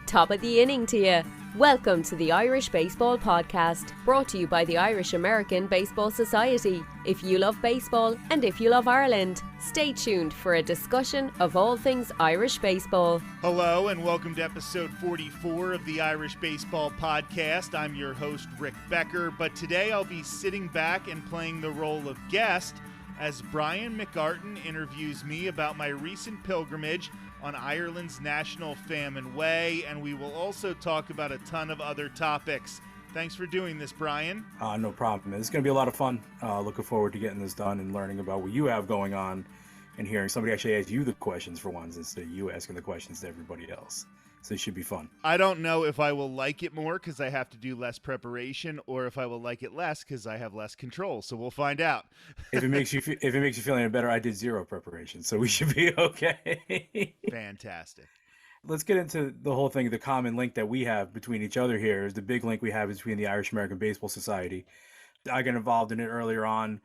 Top of the inning to you. Welcome to the Irish Baseball Podcast, brought to you by the Irish American Baseball Society. If you love baseball and if you love Ireland, stay tuned for a discussion of all things Irish baseball. Hello and welcome to episode 44 of the Irish Baseball Podcast. I'm your host, Rick Becker, but today I'll be sitting back and playing the role of guest as Brian McArtin interviews me about my recent pilgrimage on Ireland's National Famine Way, and we will also talk about a ton of other topics. Thanks for doing this, Brian. No problem. It's going to be a lot of fun. Looking forward to getting this done and learning about what you have going on and hearing somebody actually ask you the questions for once instead of you asking the questions to everybody else. So it should be fun. I don't know if I will like it more because I have to do less preparation, or if I will like it less because I have less control. So we'll find out. If it makes you feel any better, I did zero preparation, so we should be okay. Fantastic. Let's get into the whole thing. The common link that we have between each other here is the big link we have between the Irish American Baseball Society. I got involved in it earlier on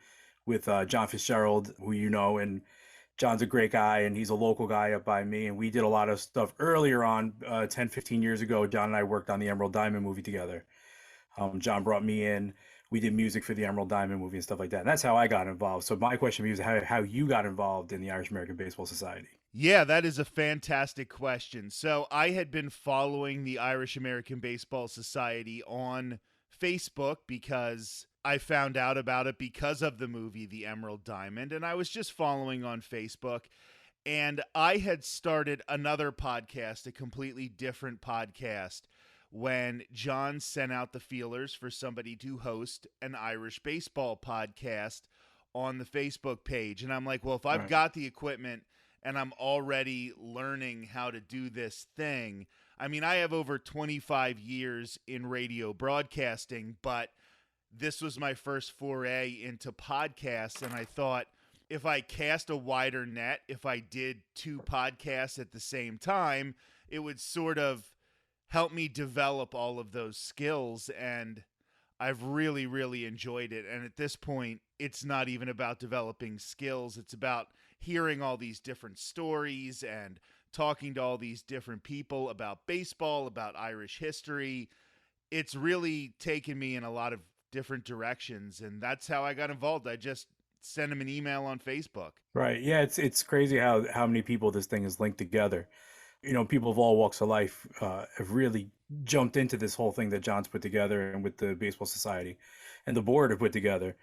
with John Fitzgerald, who you know, and John's a great guy, and he's a local guy up by me, and we did a lot of stuff earlier on, 10, 15 years ago. John and I worked on the Emerald Diamond movie together. John brought me in. We did music for the Emerald Diamond movie and stuff like that, and that's how I got involved. So my question to you is how you got involved in the Irish American Baseball Society. Yeah, that is a fantastic question. So I had been following the Irish American Baseball Society on Facebook because I found out about it because of the movie The Emerald Diamond, and I was just following on Facebook, and I had started another podcast, a completely different podcast, when John sent out the feelers for somebody to host an Irish baseball podcast on the Facebook page. And I'm like, well, if I've got the equipment and I'm already learning how to do this thing, I mean, I have over 25 years in radio broadcasting, but this was my first foray into podcasts, and I thought if I cast a wider net, if I did two podcasts at the same time, it would sort of help me develop all of those skills, and I've really, really enjoyed it. And at this point, it's not even about developing skills. It's about hearing all these different stories and talking to all these different people about baseball, about Irish history. It's really taken me in a lot of different directions, and that's how I got involved. I just sent him an email on Facebook. Right. Yeah, it's crazy how many people this thing is linked together. You know, people of all walks of life have really jumped into this whole thing that John's put together and with the Baseball Society and the board have put together.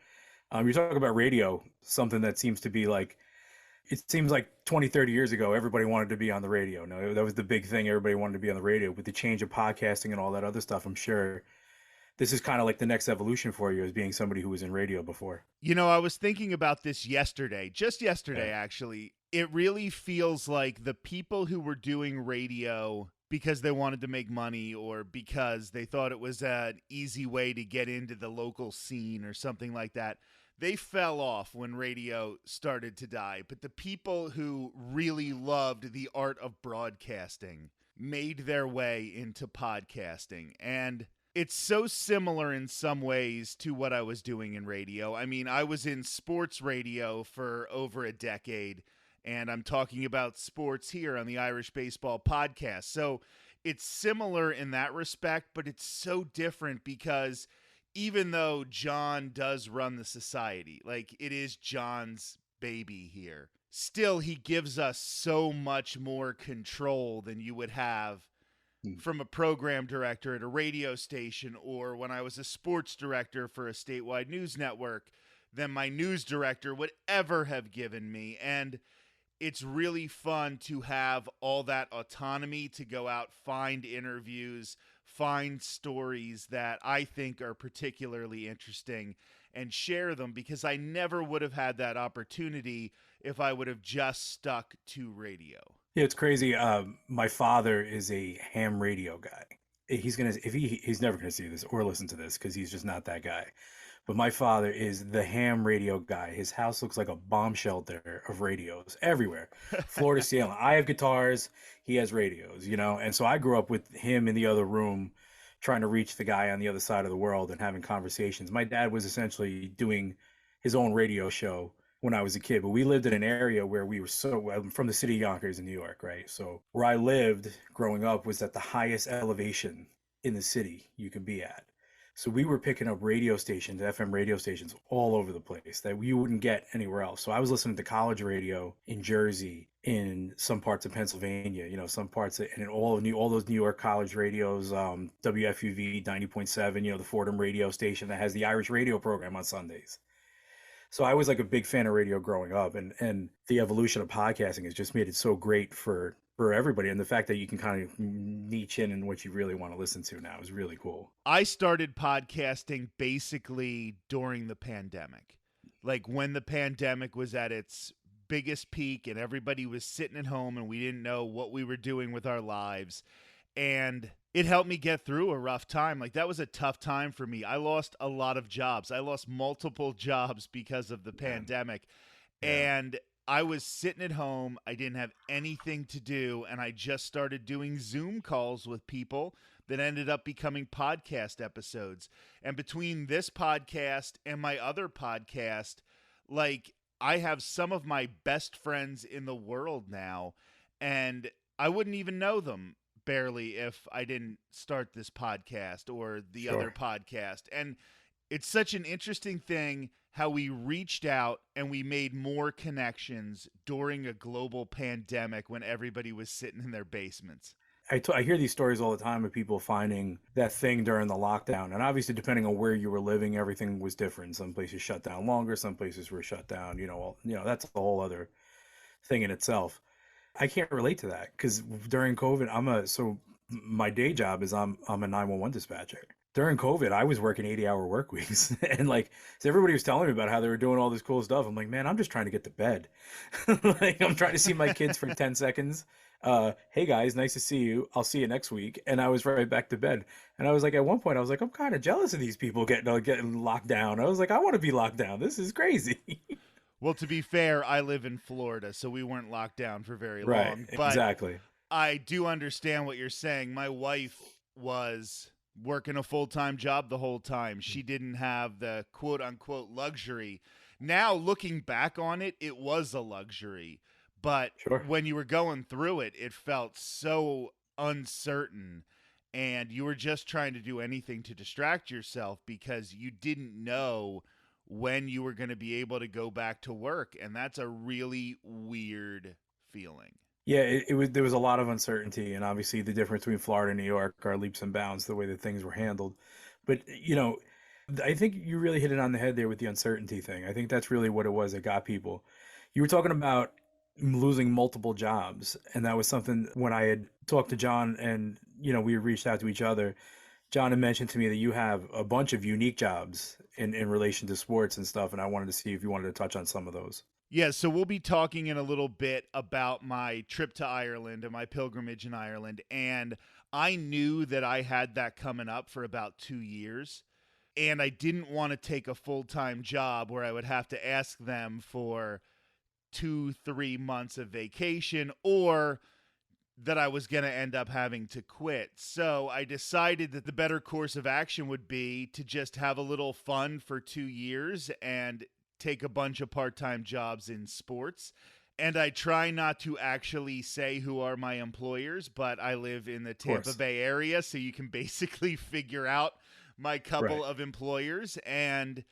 You're talking about radio, something that seems to be like, it seems like 20, 30 years ago, everybody wanted to be on the radio. No, that was the big thing. Everybody wanted to be on the radio. With the change of podcasting and all that other stuff, I'm sure this is kind of like the next evolution for you as being somebody who was in radio before. You know, I was thinking about this yesterday, actually. It really feels like the people who were doing radio because they wanted to make money or because they thought it was an easy way to get into the local scene or something like that, they fell off when radio started to die. But the people who really loved the art of broadcasting made their way into podcasting. And it's so similar in some ways to what I was doing in radio. I mean, I was in sports radio for over a decade, and I'm talking about sports here on the Irish Baseball Podcast. So it's similar in that respect, but it's so different because even though John does run the society, like it is John's baby here, still he gives us so much more control than you would have from a program director at a radio station, or when I was a sports director for a statewide news network, than my news director would ever have given me. And it's really fun to have all that autonomy to go out, find interviews, find stories that I think are particularly interesting and share them, because I never would have had that opportunity if I would have just stuck to radio. Yeah, it's crazy. My father is a ham radio guy. He's never gonna see this or listen to this because he's just not that guy. But my father is the ham radio guy. His house looks like a bomb shelter of radios everywhere, floor to ceiling. I have guitars, he has radios, you know. And so I grew up with him in the other room, trying to reach the guy on the other side of the world and having conversations. My dad was essentially doing his own radio show when I was a kid, but we lived in an area where I'm from the city of Yonkers in New York, right? So where I lived growing up was at the highest elevation in the city you could be at. So we were picking up radio stations, FM radio stations all over the place that you wouldn't get anywhere else. So I was listening to college radio in Jersey, in some parts of Pennsylvania, some parts of, and in all those New York college radios, WFUV 90.7, the Fordham radio station that has the Irish radio program on Sundays. So I was like a big fan of radio growing up, and the evolution of podcasting has just made it so great for everybody. And the fact that you can kind of niche in what you really want to listen to now is really cool. I started podcasting basically during the pandemic. Like when the pandemic was at its biggest peak and everybody was sitting at home and we didn't know what we were doing with our lives. And it helped me get through a rough time. Like that was a tough time for me. I lost a lot of jobs. I lost multiple jobs because of the pandemic. Yeah. And I was sitting at home. I didn't have anything to do. And I just started doing Zoom calls with people that ended up becoming podcast episodes. And between this podcast and my other podcast, like I have some of my best friends in the world now. And I wouldn't even know them barely if I didn't start this podcast or the other podcast. And it's such an interesting thing how we reached out and we made more connections during a global pandemic when everybody was sitting in their basements. I hear these stories all the time of people finding that thing during the lockdown. And obviously, depending on where you were living, everything was different. Some places shut down longer. Some places were shut down. That's a whole other thing in itself. I can't relate to that because during COVID, so my day job is I'm a 911 dispatcher. During COVID, I was working 80-hour work weeks, and so everybody was telling me about how they were doing all this cool stuff. I'm like, man, I'm just trying to get to bed. I'm trying to see my kids for 10 seconds. Hey guys, nice to see you. I'll see you next week. And I was right back to bed. And I was like, at one point, I was like, I'm kind of jealous of these people getting locked down. I was like, I want to be locked down. This is crazy. Well, to be fair, I live in Florida, so we weren't locked down for very long. Right, exactly. I do understand what you're saying. My wife was working a full-time job the whole time. She didn't have the quote-unquote luxury. Now, looking back on it, it was a luxury. But when you were going through it, it felt so uncertain. And you were just trying to do anything to distract yourself because you didn't know when you were going to be able to go back to work. And that's a really weird feeling. Yeah, there was a lot of uncertainty, and obviously the difference between Florida and New York are leaps and bounds the way that things were handled. But, I think you really hit it on the head there with the uncertainty thing. I think that's really what it was that got people. You were talking about losing multiple jobs, and that was something when I had talked to John and, we reached out to each other. John had mentioned to me that you have a bunch of unique jobs in relation to sports and stuff, and I wanted to see if you wanted to touch on some of those. Yeah, so we'll be talking in a little bit about my trip to Ireland and my pilgrimage in Ireland. And I knew that I had that coming up for about 2 years. And I didn't want to take a full-time job where I would have to ask them for 2-3 months of vacation, or that I was going to end up having to quit. So I decided that the better course of action would be to just have a little fun for 2 years and take a bunch of part-time jobs in sports. And I try not to actually say who are my employers, but I live in the Tampa Bay area, so you can basically figure out my couple of employers. And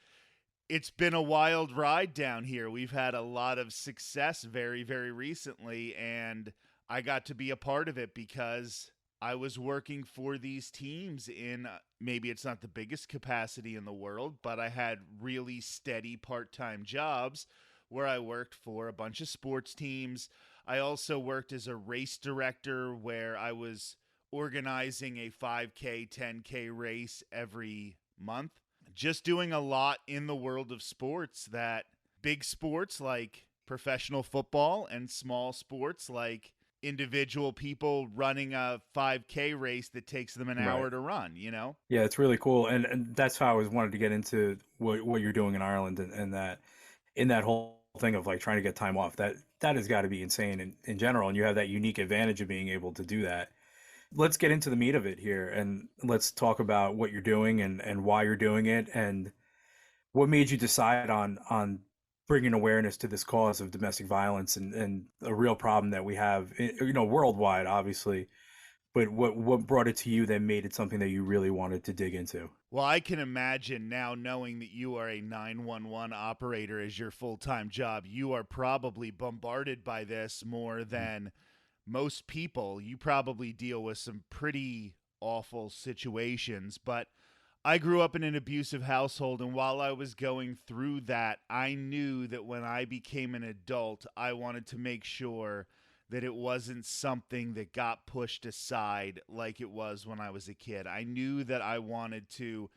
it's been a wild ride down here. We've had a lot of success very, very recently, and I got to be a part of it because I was working for these teams in maybe it's not the biggest capacity in the world, but I had really steady part-time jobs where I worked for a bunch of sports teams. I also worked as a race director where I was organizing a 5K, 10K race every month. Just doing a lot in the world of sports, that big sports like professional football and small sports like individual people running a 5K race that takes them an hour to run, Yeah, it's really cool. And that's how I was wanted to get into what you're doing in Ireland and that in that whole thing of trying to get time off. That has got to be insane in general. And you have that unique advantage of being able to do that. Let's get into the meat of it here and let's talk about what you're doing and why you're doing it and what made you decide on bringing awareness to this cause of domestic violence and a real problem that we have, worldwide, obviously. But what brought it to you that made it something that you really wanted to dig into? Well, I can imagine now, knowing that you are a 911 operator as your full-time job, you are probably bombarded by this more than most people. You probably deal with some pretty awful situations, but I grew up in an abusive household, and while I was going through that, I knew that when I became an adult, I wanted to make sure that it wasn't something that got pushed aside like it was when I was a kid. I knew that I wanted to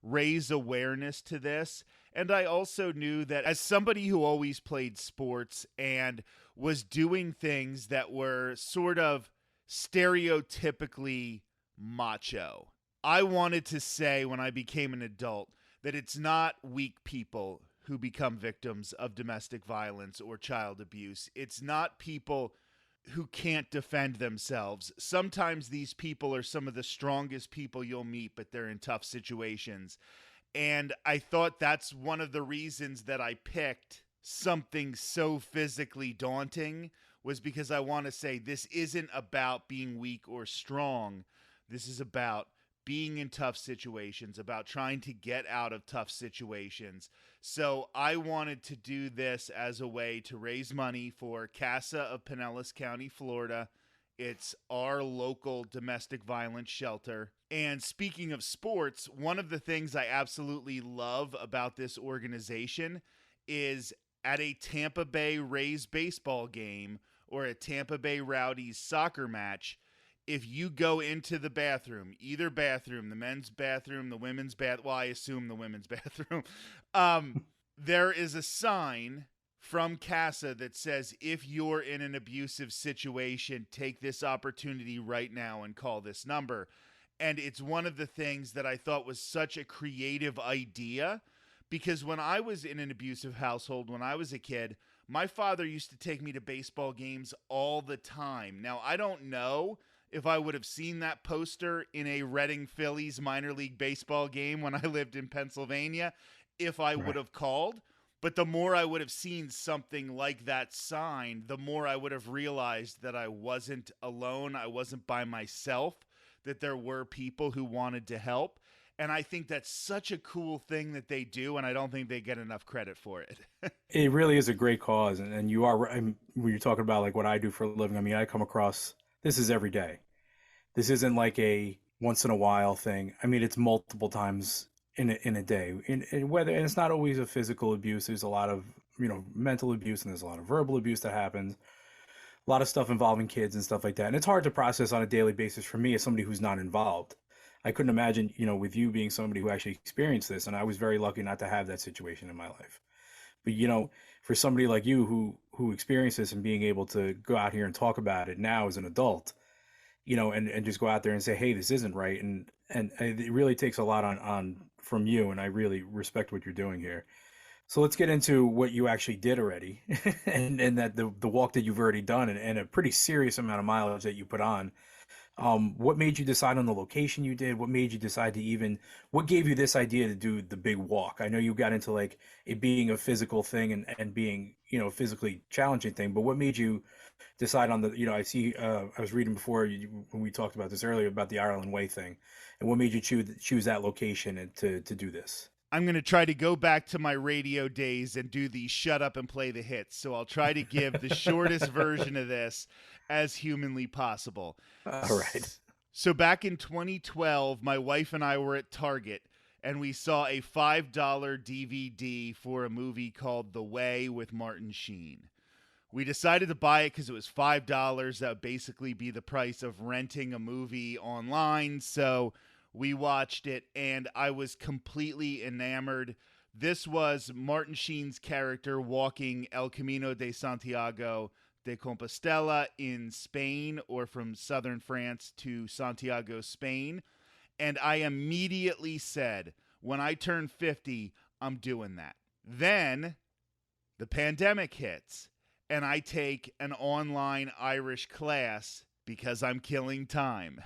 raise awareness to this, and I also knew that as somebody who always played sports and was doing things that were sort of stereotypically macho, I wanted to say when I became an adult that it's not weak people who become victims of domestic violence or child abuse. It's not people who can't defend themselves. Sometimes these people are some of the strongest people you'll meet, but they're in tough situations. And I thought that's one of the reasons that I picked something so physically daunting, was because I want to say this isn't about being weak or strong. This is about being in tough situations, about trying to get out of tough situations. So I wanted to do this as a way to raise money for CASA of Pinellas County, Florida. It's our local domestic violence shelter. And speaking of sports, one of the things I absolutely love about this organization is at a Tampa Bay Rays baseball game or a Tampa Bay Rowdies soccer match, if you go into the bathroom, either bathroom, the men's bathroom, the women's well, I assume the women's bathroom, there is a sign from CASA that says, if you're in an abusive situation, take this opportunity right now and call this number. And it's one of the things that I thought was such a creative idea, because when I was in an abusive household, when I was a kid, my father used to take me to baseball games all the time. Now, I don't know if I would have seen that poster in a Reading Phillies minor league baseball game when I lived in Pennsylvania, if I would have called. But the more I would have seen something like that sign, the more I would have realized that I wasn't alone, I wasn't by myself, that there were people who wanted to help. And I think that's such a cool thing that they do, and I don't think they get enough credit for it. It really is a great cause, and you are, when you're talking about like what I do for a living, I mean, I come across, this is every day. This isn't like a once in a while thing. I mean, it's multiple times in a day. And it's not always a physical abuse. There's a lot of, mental abuse, and there's a lot of verbal abuse that happens. A lot of stuff involving kids and stuff like that. And it's hard to process on a daily basis for me as somebody who's not involved. I couldn't imagine, with you being somebody who actually experienced this, and I was very lucky not to have that situation in my life. But, for somebody like you who experienced this and being able to go out here and talk about it now as an adult, and just go out there and say, hey, this isn't right. And it really takes a lot on from you, and I really respect what you're doing here. So let's get into what you actually did already, and that the walk that you've already done, and a pretty serious amount of mileage that you put on. What made you decide on the location you did? What made you decide to what gave you this idea to do the big walk? I know you got into like it being a physical thing and being, a physically challenging thing, but what made you decide on the, I see, I was reading before when we talked about this earlier about the Ireland Way thing, and what made you choose that location and to do this? I'm going to try to go back to my radio days and do the shut up and play the hits. So I'll try to give the shortest version of this as humanly possible. All right. So back in 2012, my wife and I were at Target, and we saw a $5 DVD for a movie called The Way with Martin Sheen. We decided to buy it because it was $5. That would basically be the price of renting a movie online. So we watched it, and I was completely enamored. This was Martin Sheen's character walking El Camino de Santiago de Compostela in Spain, or from southern France to Santiago, Spain. And I immediately said, when I turn 50, I'm doing that. Then the pandemic hits, and I take an online Irish class because I'm killing time.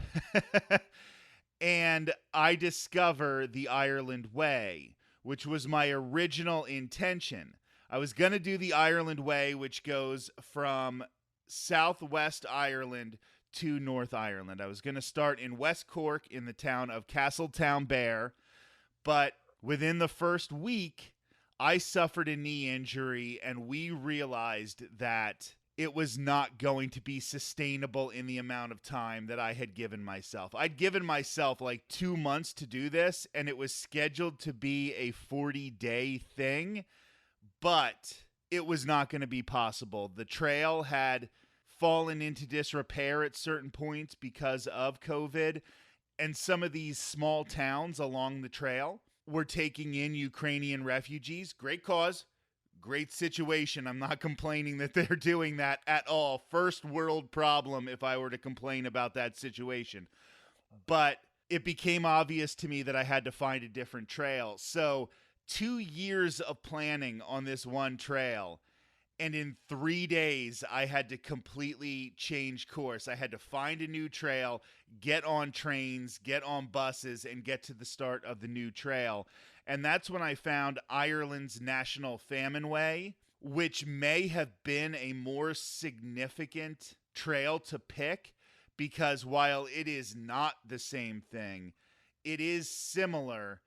And I discover the Ireland Way, which was my original intention. I was going to do the Ireland Way, which goes from Southwest Ireland to North Ireland. I was going to start in West Cork in the town of Castletownbere, but within the first week, I suffered a knee injury, and we realized that it was not going to be sustainable in the amount of time that I had given myself. I'd given myself like 2 months to do this, and it was scheduled to be a 40-day thing, but it was not going to be possible. The trail had fallen into disrepair at certain points because of COVID, and some of these small towns along the trail were taking in Ukrainian refugees. Great cause, great situation. I'm not complaining that they're doing that at all. First world problem if I were to complain about that situation. But it became obvious to me that I had to find a different trail. So 2 years of planning on this one trail, and in 3 days, I had to completely change course. I had to find a new trail, get on trains, get on buses, and get to the start of the new trail. And that's when I found Ireland's National Famine Way, which may have been a more significant trail to pick, because while it is not the same thing, it is similar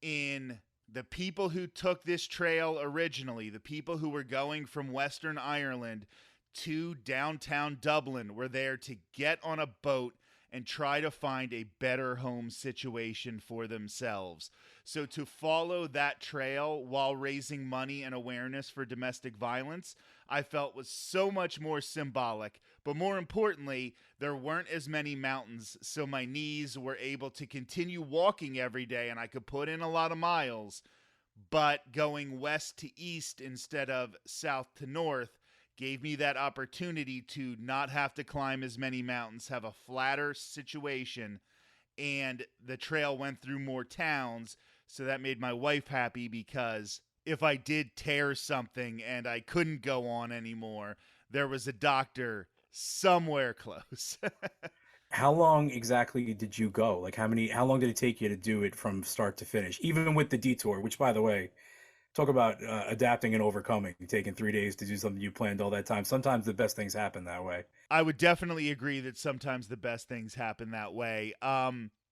in the people who took this trail originally, the people who were going from Western Ireland to downtown Dublin, were there to get on a boat and try to find a better home situation for themselves. So to follow that trail while raising money and awareness for domestic violence, I felt was so much more symbolic. But more importantly, there weren't as many mountains, so my knees were able to continue walking every day, and I could put in a lot of miles. But going west to east instead of south to north gave me that opportunity to not have to climb as many mountains, have a flatter situation, and the trail went through more towns, so that made my wife happy, because if I did tear something and I couldn't go on anymore, there was a doctor somewhere close. How long exactly did you go? Like how long did it take you to do it from start to finish? Even with the detour, which, by the way, talk about adapting and overcoming, taking 3 days to do something you planned all that time. Sometimes the best things happen that way. I would definitely agree that sometimes the best things happen that way.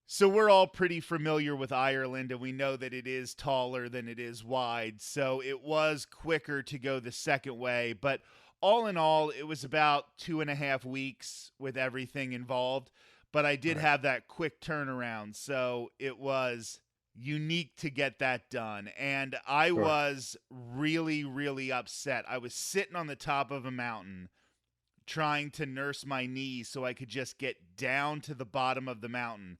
So we're all pretty familiar with Ireland, and we know that it is taller than it is wide. So it was quicker to go the second way. But all in all, it was about 2.5 weeks with everything involved. But I did have that quick turnaround. So it was unique to get that done. And I was really, really upset. I was sitting on the top of a mountain trying to nurse my knee so I could just get down to the bottom of the mountain.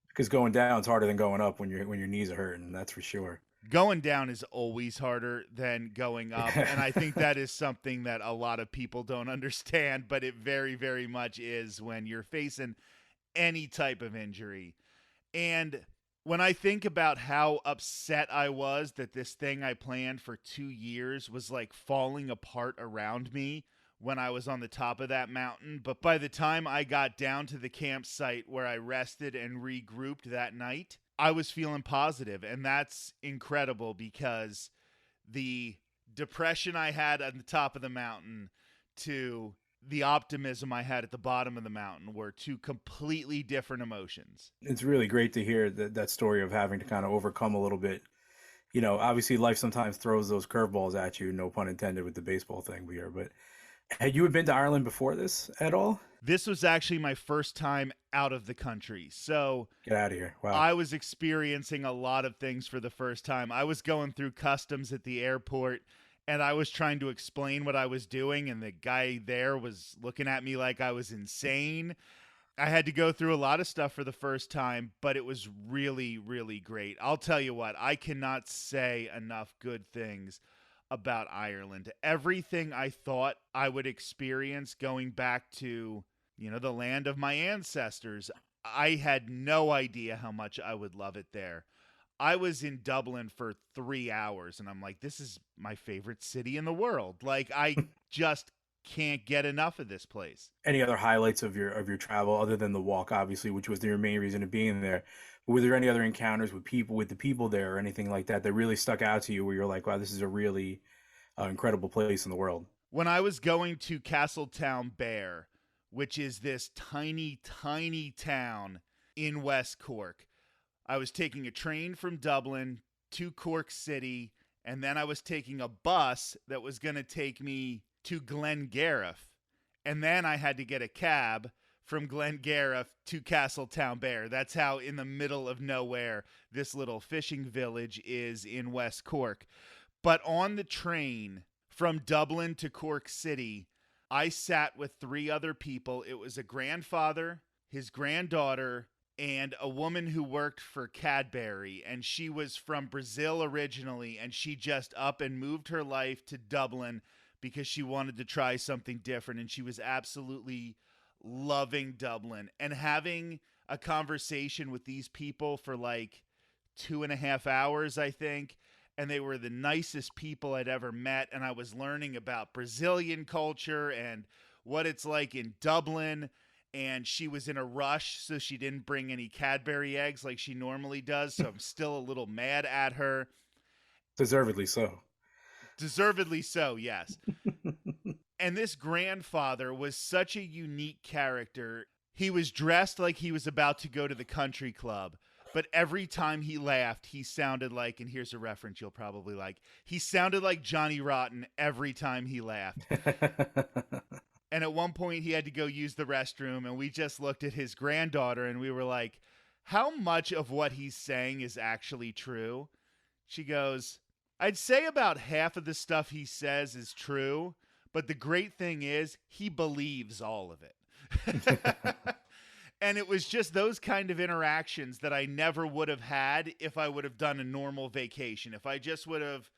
Because going down is harder than going up when your knees are hurting. That's for sure. Going down is always harder than going up. And I think that is something that a lot of people don't understand, but it very, very much is when you're facing any type of injury. And when I think about how upset I was that this thing I planned for 2 years was like falling apart around me when I was on the top of that mountain. But by the time I got down to the campsite where I rested and regrouped that night, I was feeling positive. And that's incredible, because the depression I had on the top of the mountain to the optimism I had at the bottom of the mountain were two completely different emotions. It's really great to hear that story of having to kind of overcome a little bit. You know, obviously life sometimes throws those curveballs at you, no pun intended with the baseball thing here, but had you been to Ireland before this at all? This was actually my first time out of the country. So Get out of here. Wow. I was experiencing a lot of things for the first time. I was going through customs at the airport, and I was trying to explain what I was doing, and the guy there was looking at me like I was insane. I had to go through a lot of stuff for the first time, but it was really, really great. I'll tell you what, I cannot say enough good things about Ireland. Everything I thought I would experience going back to, the land of my ancestors, I had no idea how much I would love it there. I was in Dublin for 3 hours, and I'm like, this is my favorite city in the world. Like, I just can't get enough of this place. Any other highlights of your travel other than the walk, obviously, which was your main reason of being there? Were there any other encounters with the people there or anything like that that really stuck out to you where you're like, wow, this is a really incredible place in the world. When I was going to Castletown Bear, which is this tiny, tiny town in West Cork, I was taking a train from Dublin to Cork City, and then I was taking a bus that was going to take me to Glengariff. And then I had to get a cab from Glengariff to Castletown Bear. That's how in the middle of nowhere this little fishing village is in West Cork. But on the train from Dublin to Cork City, I sat with 3 other people. It was a grandfather, his granddaughter, and a woman who worked for Cadbury. And she was from Brazil originally, and she just up and moved her life to Dublin because she wanted to try something different. And she was absolutely loving Dublin. And having a conversation with these people for like 2.5 hours, I think. And they were the nicest people I'd ever met. And I was learning about Brazilian culture and what it's like in Dublin. And she was in a rush, so she didn't bring any Cadbury eggs like she normally does. So I'm still a little mad at her. Deservedly so. Deservedly so, yes. And this grandfather was such a unique character. He was dressed like he was about to go to the country club. But every time he laughed, he sounded like, and here's a reference you'll probably like, he sounded like Johnny Rotten every time he laughed. And at one point he had to go use the restroom, and we just looked at his granddaughter and we were like, how much of what he's saying is actually true? She goes, I'd say about half of the stuff he says is true, but the great thing is he believes all of it. And it was just those kind of interactions that I never would have had if I would have done a normal vacation. If I just would have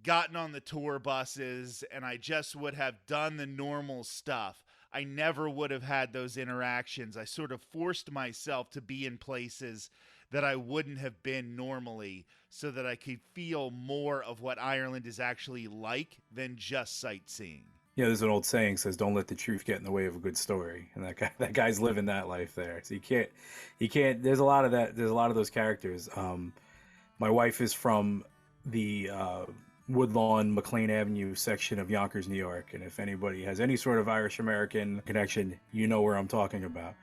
gotten on the tour buses and I just would have done the normal stuff, I never would have had those interactions. I sort of forced myself to be in places that I wouldn't have been normally so that I could feel more of what Ireland is actually like than just sightseeing. Yeah, there's an old saying says, "Don't let the truth get in the way of a good story," and that guy's living that life there. So you can't. There's a lot of that. There's a lot of those characters. My wife is from the Woodlawn McLean Avenue section of Yonkers, New York, and if anybody has any sort of Irish American connection, you know where I'm talking about.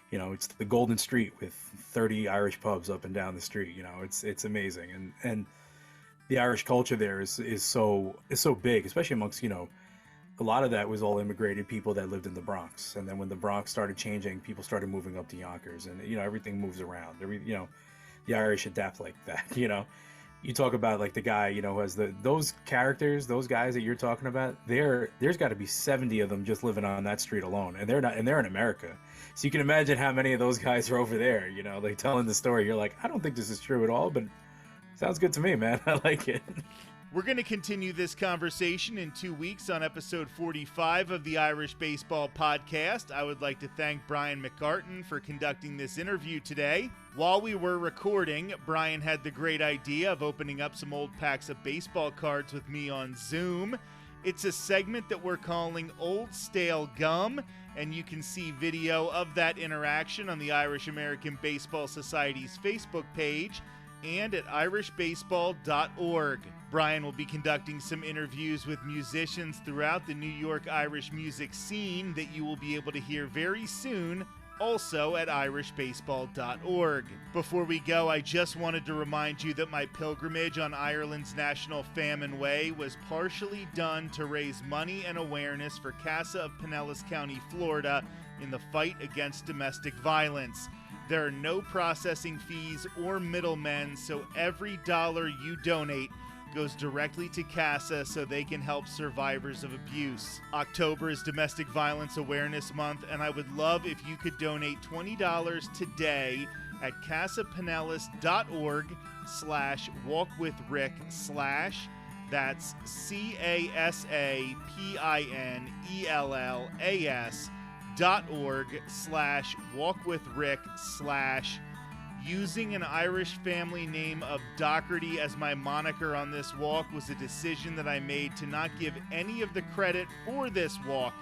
You know, it's the Golden Street with 30 Irish pubs up and down the street. You know, it's amazing, and the Irish culture there is so big, especially amongst, you know. A lot of that was all immigrated people that lived in the Bronx. And then when the Bronx started changing, people started moving up to Yonkers. And, you know, everything moves around. You know, the Irish adapt like that, you know. You talk about, like, the guy, you know, who has those characters, those guys that you're talking about, there's got to be 70 of them just living on that street alone. And they're in America. So you can imagine how many of those guys are over there, you know, like telling the story. You're like, I don't think this is true at all, but sounds good to me, man. I like it. We're going to continue this conversation in 2 weeks on episode 45 of the Irish Baseball Podcast. I would like to thank Brian McArtin for conducting this interview today. While we were recording, Brian had the great idea of opening up some old packs of baseball cards with me on Zoom. It's a segment that we're calling Old Stale Gum, and you can see video of that interaction on the Irish American Baseball Society's Facebook page and at irishbaseball.org. Brian will be conducting some interviews with musicians throughout the New York Irish music scene that you will be able to hear very soon, also at irishbaseball.org. Before we go, I just wanted to remind you that my pilgrimage on Ireland's National Famine Way was partially done to raise money and awareness for CASA of Pinellas County, Florida, in the fight against domestic violence. There are no processing fees or middlemen, so every dollar you donate goes directly to CASA so they can help survivors of abuse. October is Domestic Violence Awareness Month, and I would love if you could donate $20 today at casapinellas.org/walkwithrick/ that's CASAPINELLAS.org/walkwithrick/ using an Irish family name of Doherty as my moniker on this walk was a decision that I made to not give any of the credit for this walk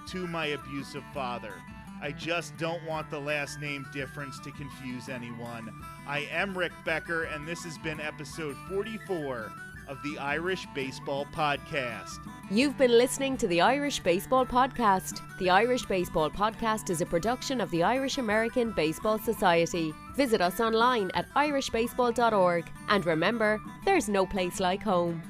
to my abusive father. I just don't want the last name difference to confuse anyone. I am Rick Becker, and this has been episode 44 of the Irish Baseball Podcast. You've been listening to the Irish Baseball Podcast. The Irish Baseball Podcast is a production of the Irish American Baseball Society. Visit us online at irishbaseball.org. And remember, there's no place like home.